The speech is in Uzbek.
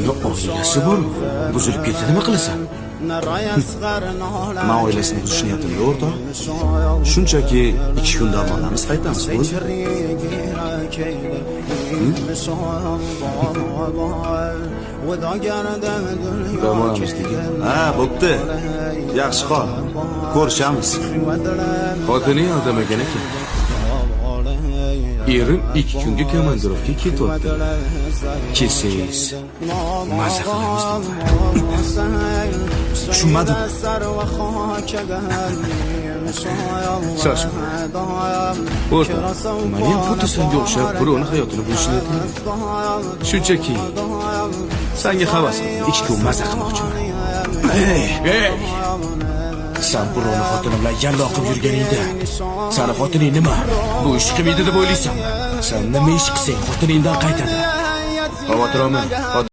Endi oilasi bor. Buzilib ketsa nima qilasan? Men oilasini buzish niyatim yo'q, o'rtoq. Shunchaki 2 kun dam olamiz, qaytamiz, bo'ldi. Dam olamiz degan. Ha, bo'pti. Yaxshi hol. Ko'rishamiz. Xotining aldamagan ekan. Erim 2 kunga komandirovga ketyapti. Kelsangiz, maza qilamiz. Tushunmadim. Shoshma. O'rtoq, men ham xuddi senga o'xshab birovni hayotini buzishni aytmayman. Shunchaki senga havas qilib 2 kun maza qilmoqchiman. Hey! Sen birovni xotini bilan yalla oqib yurganingda, seni xotining nima? Bu ish qilmaydi deb o'ylaysanmi? Sen nima ish qilsang xotiningdan qaytadi. Xavotir olma.